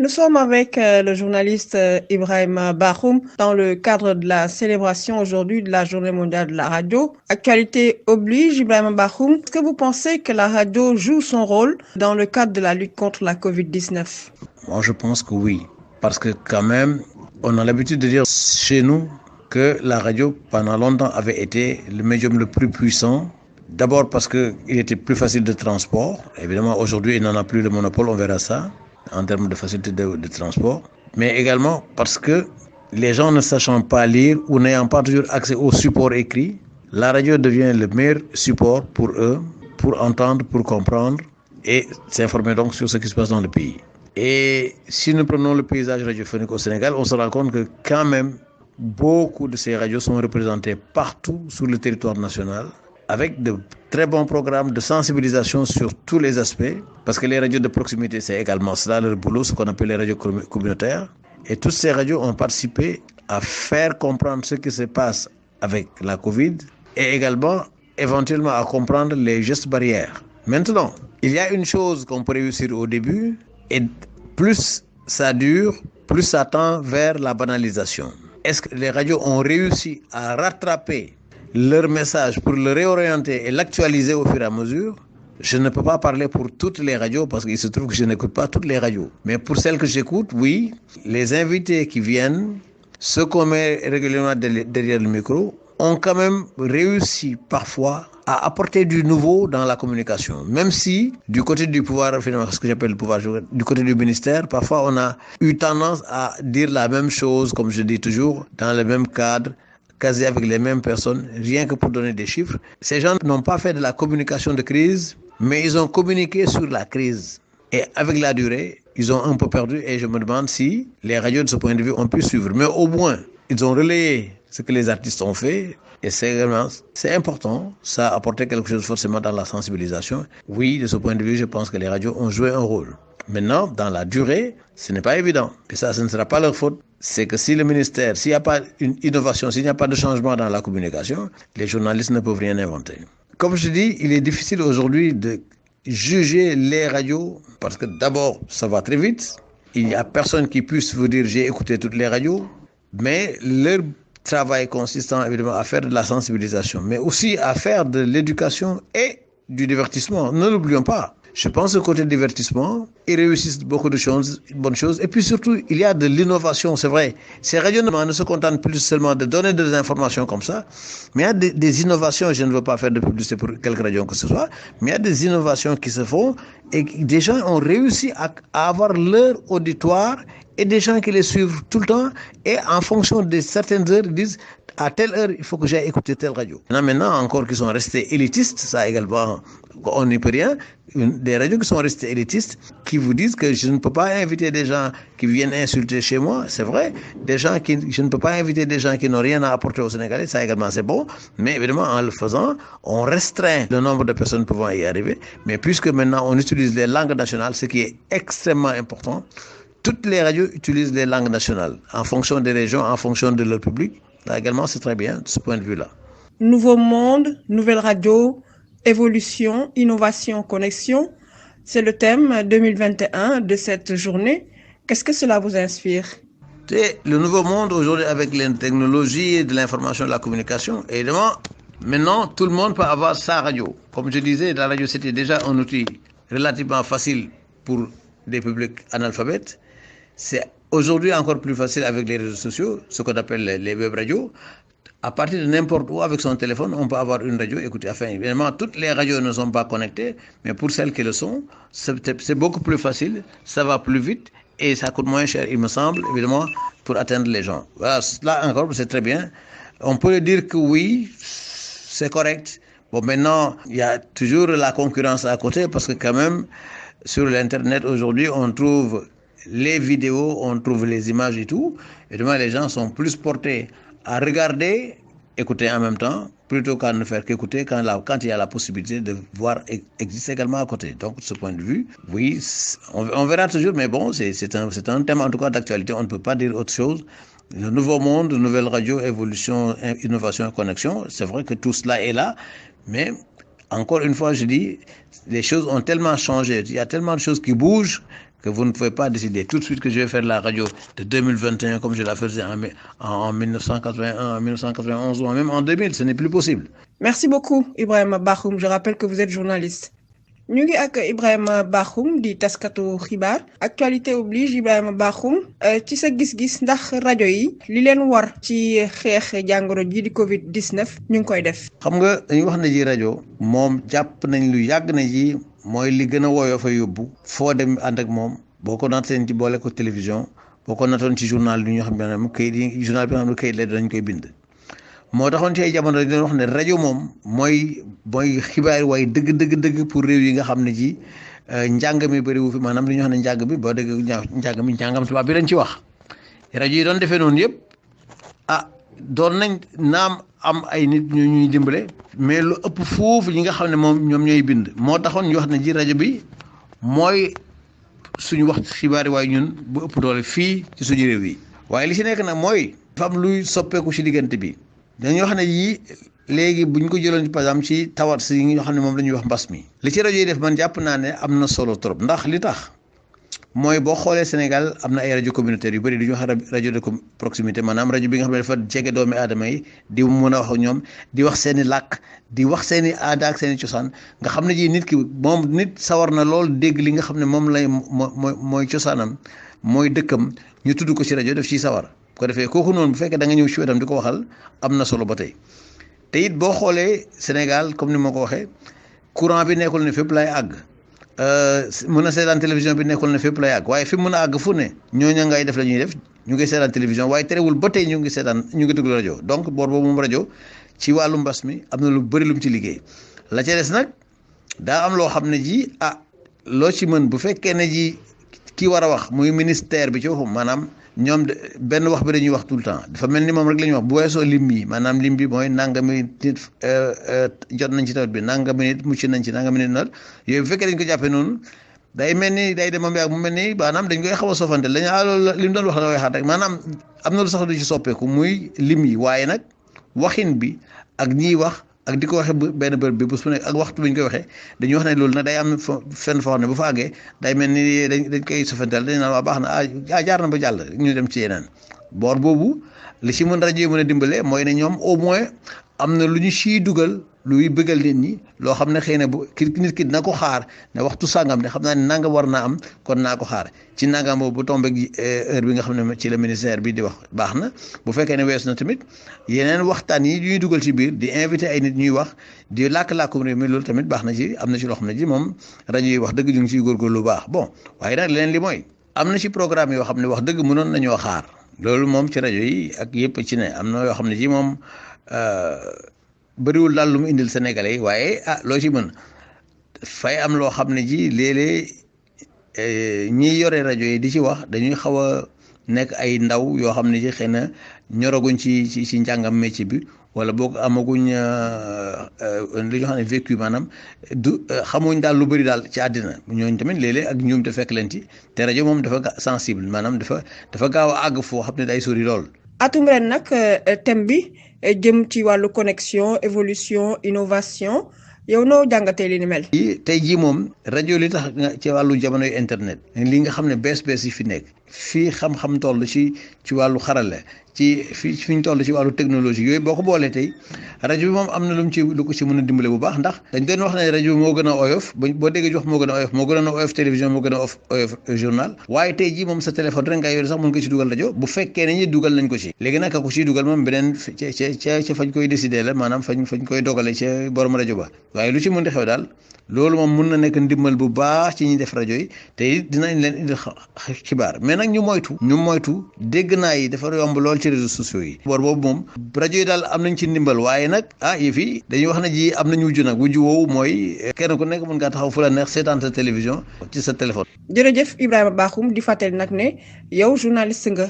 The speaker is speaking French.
Nous sommes avec le journaliste Ibrahima Bahoum dans le cadre de la célébration aujourd'hui de la Journée mondiale de la radio. Actualité oblige, Ibrahima Bahoum. Est-ce que vous pensez que la radio joue son rôle dans le cadre de la lutte contre la COVID-19? Moi, je pense que oui. Parce que quand même, on a l'habitude de dire chez nous que la radio, pendant longtemps, avait été le médium le plus puissant. D'abord parce qu'il était plus facile de transport. Évidemment, aujourd'hui, il n'en a plus le monopole, on verra ça, en termes de facilité de transport. Mais également parce que les gens ne sachant pas lire ou n'ayant pas toujours accès au support écrit, la radio devient le meilleur support pour eux, pour entendre, pour comprendre et s'informer donc sur ce qui se passe dans le pays. Et si nous prenons le paysage radiophonique au Sénégal, on se rend compte que quand même, beaucoup de ces radios sont représentées partout sur le territoire national, avec de très bons programmes de sensibilisation sur tous les aspects, parce que les radios de proximité, c'est également cela leur boulot, ce qu'on appelle les radios communautaires. Et toutes ces radios ont participé à faire comprendre ce qui se passe avec la Covid et également, éventuellement, à comprendre les gestes barrières. Maintenant, il y a une chose qu'on peut réussir au début, et plus ça dure, plus ça tend vers la banalisation. Est-ce que les radios ont réussi à rattraper leur message pour le réorienter et l'actualiser au fur et à mesure? Je ne peux pas parler pour toutes les radios parce qu'il se trouve que je n'écoute pas toutes les radios. Mais pour celles que j'écoute, oui, les invités qui viennent, ceux qu'on met régulièrement derrière le micro, ont quand même réussi parfois à apporter du nouveau dans la communication. Même si, du côté du pouvoir, finalement, ce que j'appelle le pouvoir, du côté du ministère, parfois on a eu tendance à dire la même chose, comme je dis toujours, dans le même cadre, quasi avec les mêmes personnes, rien que pour donner des chiffres. Ces gens n'ont pas fait de la communication de crise, mais ils ont communiqué sur la crise. Et avec la durée, ils ont un peu perdu et je me demande si les radios de ce point de vue ont pu suivre. Mais au moins, ils ont relayé ce que les artistes ont fait et c'est important. Ça a apporté quelque chose forcément dans la sensibilisation. Oui, de ce point de vue, je pense que les radios ont joué un rôle. Maintenant, dans la durée, ce n'est pas évident. Et ça, ce ne sera pas leur faute. C'est que si le ministère, s'il n'y a pas une innovation, s'il n'y a pas de changement dans la communication, les journalistes ne peuvent rien inventer. Comme je dis, il est difficile aujourd'hui de juger les radios parce que d'abord, ça va très vite. Il n'y a personne qui puisse vous dire j'ai écouté toutes les radios, mais leur travail consistant évidemment à faire de la sensibilisation, mais aussi à faire de l'éducation et du divertissement. Ne l'oublions pas. Je pense au côté divertissement, ils réussissent beaucoup de choses, bonnes choses. Et puis surtout, il y a de l'innovation, c'est vrai. Ces radios ne se contentent plus seulement de donner des informations comme ça, mais il y a des innovations, je ne veux pas faire de publicité pour quelque radio que ce soit, mais il y a des innovations qui se font et des gens ont réussi à avoir leur auditoire et des gens qui les suivent tout le temps et en fonction de certaines heures, ils disent à telle heure, il faut que j'aille écouter telle radio. Maintenant encore qui sont restés élitistes, ça également, on n'y peut rien. Des radios qui sont restées élitistes, qui vous disent que je ne peux pas inviter des gens qui viennent insulter chez moi, c'est vrai. Je ne peux pas inviter des gens qui n'ont rien à apporter aux Sénégalais, ça également c'est bon. Mais évidemment, en le faisant, on restreint le nombre de personnes pouvant y arriver. Mais puisque maintenant on utilise les langues nationales, ce qui est extrêmement important, toutes les radios utilisent les langues nationales, en fonction des régions, en fonction de leur public. Là également, c'est très bien de ce point de vue-là. Nouveau monde, nouvelle radio, évolution, innovation, connexion. C'est le thème 2021 de cette journée. Qu'est-ce que cela vous inspire? C'est le nouveau monde aujourd'hui avec les technologies de l'information et de la communication. Et évidemment, maintenant, tout le monde peut avoir sa radio. Comme je disais, la radio, c'était déjà un outil relativement facile pour des publics analphabètes. C'est aujourd'hui encore plus facile avec les réseaux sociaux, ce qu'on appelle les web radios. À partir de n'importe où, avec son téléphone, on peut avoir une radio. Écoutez, enfin, évidemment, toutes les radios ne sont pas connectées, mais pour celles qui le sont, c'est beaucoup plus facile, ça va plus vite et ça coûte moins cher, il me semble, évidemment, pour atteindre les gens. Voilà, là encore, c'est très bien. On peut dire que oui, c'est correct. Bon, maintenant, il y a toujours la concurrence à côté parce que quand même, sur l'Internet aujourd'hui, on trouve les vidéos, on trouve les images et tout. Évidemment, les gens sont plus portés à regarder, écouter en même temps, plutôt qu'à ne faire qu'écouter quand il y a la possibilité de voir exister également à côté. Donc, de ce point de vue, oui, on verra toujours, mais bon, c'est un thème en tout cas d'actualité, on ne peut pas dire autre chose. Le nouveau monde, nouvelle radio, évolution, innovation et connexion, c'est vrai que tout cela est là, mais encore une fois, je dis, les choses ont tellement changé, il y a tellement de choses qui bougent que vous ne pouvez pas décider tout de suite que je vais faire la radio de 2021 comme je la faisais en 1981, en 1991 ou même en 2000. Ce n'est plus possible. Merci beaucoup, Ibrahima Bakhoum. Je rappelle que vous êtes journaliste. ñu ngi ak Ibrahima Bakhoum di taskatu xibaar actualité oblige Ibrahima Bakhoum ci sa gis-gis ndax rajo yi li leen war ci xeex jàngoro ji di Covid 19 ñu ngi koy def. xam nga dañuy wax ne ji rajo moom jàpp nañ lu yàgg na ji mooy li gën a woyoo fa yóbbu foo dem ànd ak moom boo ko naatee ci boole ko télévision boo ko naatoon ci journal bi ñu xam ne kayit yi journal bi nga xam ne kayit la dañ koy bind. moo taxoon ci ay jamono dañu doon wax ne rajo moom mooy xibaar waaye dëgg pour réew yi nga xam ne ji njàng mi bëri wu fi maanaam li ñu wax ne njàng bi boo dégg njàngam tubaab bi lañ ci wax rajo yi doon defee noonu yëpp doon nañ naam am ay nit ñu ñuy dimbale mais lu ëpp foofu ñi nga xam ne moom ñoom ñooy bind moo taxoon ñu wax ne ji rajo bi mooy suñu wax xibaar yi waaye ñun bu ëpp doole fii ci suñu réew yi waaye li ci nekk nag mooy dafa am luy soppeeku ci diggante bi. dañoo xam ne yii léegi buñ ko jëloon par exemple ci tawat si yi nga xam ne moom la ñuy wax mbas mi li ci rajo yi def man jàpp naa ne am na solo trop ndax li tax mooy boo xoolee Sénégal am na ay rajo communautaire yu bëri du ñu wax rajo de proximité maanaam rajo bi nga xam ne dafa jege doomi aadama yi di mën a wax ak ñoom di wax seen i làkk di wax seen i aada ak seen i cosaan nga xam ne ji nit ki moom nit sawar na lool dégg li nga xam ne moom lay mooy cosaanam mooy dëkkam ñu tudd ko ci rajo def ci sawar ko defee kooku noonu bu fekkee da nga ñëw ci wetam di ko waxal am na solo ba tey te it boo xoolee Sénégal comme ni ma ko waxee courant bi nekkul ne fépp lay àgg mën a seetaan télévision bi nekkul ne fépp lay àgg waaye fi mën a àgg fu ne ñooñu ngay def la ñuy def ñu ngi seetaan télévision waaye terewul ba tey ñu ngi déglu rajo donc boor boobu moom rajo ci wàllu mbas mi am na lu bëri lu mu ci liggéey la ca des nag daa am loo xam ne ji loo ci mën bu fekkee ne ji ki war a wax muy ministère bi ci waxum maanaam ñoom benn wax bi dañuy wax tout le temps dafa mel ni moom rek la ñuy wax bu weesoo lim yi maanaam lim bi mooy nangami nit jot nañ ci tawat bi nangami nit mucc nañ ci nangami nit nag yooyu bu fekkee dañ ko jàppee noonu day mel ni day dem mu mel ni maanaam dañ koy xaw a sofante lañu loolu li mu doon wax la waxaat rek maanaam am na lu sax du ci soppeeku muy lim yi waaye nag waxin bi ak ñiy wax ak di ko waxee benn bërëb bi bu su nekk ak waxtu bi ñu koy waxee dañuy wax ne loolu nag day am fenn foo xam ne bu fa àggee day mel ni dañ koy sofantal dañ naan waa baax na jaar na ba jàll ñu dem ci yeneen boor boobu li ci mën rajo yi mën a dimbale mooy ne ñoom au moins am na lu ñu siy dugal luy bëggal nit ñi loo xam ne xëy na bu nit ki dina ko xaar ne waxtu sàngam ne xam naa ne nangam war naa am kon naa ko xaar ci nangam boobu bu tombé heure bi nga xam ne ci la ministère bi di wax baax na bu fekkee ne weesu na tamit yeneen waxtaan yi ñuy dugal ci biir di invité ay nit ñuy wax di làkk-làkkum réew mi loolu tamit baax na ci am na ci loo xam ne ji moom rajo yi wax dëgg ñu ngi ciy góorgóorlu lu baax bon waaye nag leneen li mooy am na ci programme yoo xam ne wax dëgg mënoon nañoo xaar loolu moom ci rajo yi ak yëpp ci ne am na yoo xam ne ji moom bëriwul daal lu mu indil Sénégalais yi waaye loo ci mën fay am loo xam ne ji léeg-léeg ñiy yore rajo yi di ci wax dañuy xaw a nekk ay ndaw yoo xam ne ji xëy na ñoraguñ ci njàngam métier bi wala boog amaguñ li ñu xam ne vécu maanaam xamuñ daal lu bëri daal ci àddina ñooñu tamit léeg-léeg ak ñoom te fekk leen ci te rajo moom dafa sensible maanaam dafa gaaw a àgg foo xam ne day sori lool. atum ren nag thème bi jëm ci wàllu connexion évolution innovation yow noo jàngatee li ni mel. tey jii moom rajo li tax ci wàllu jamonoy internet li nga xam ne bees yi fi nekk fii xam-xam toll ci wàllu xarale fi ñu toll ci wàllu technologie yooyu boo ko boolee tey rajo bi moom am na lu ko ci mën a dimbale bu baax ndax dañ doon wax ne rajo bi moo gën a oyof boo déggee wax moo gën a oyof moo gën a oyof télévision moo gën a oyof journal waaye tey jii moom sa téléphone rek nga yore sax mën nga ci dugal rajo bu fekkee ne ñi dugal nañ ko ci léegi nag ko ciy dugal moom beneen ca fañ koy décider la maanaam fañ koy dogale ca borom rajo ba waaye lu ci mën di xew daal loolu moom mun na nekk ndimbal bu baax ci ñi def rajo yi te it dinañ leen indi xibaar mais nag ñu moytu dégg naa yi dafa yomb lool ci réseaux sociaux yi boor boobu moom rajo yi daal am nañ ci ndimbal waaye nag yëf yi dañuy wax ne ji am nañu wujju nag wujju woowu mooy kenn ku nekk mën ngaa taxaw fu la neex seetaan sa télévision ci sa téléphone. jërëjëf Ibrahima Bakhoum di fàttali nag ne yow journaliste nga.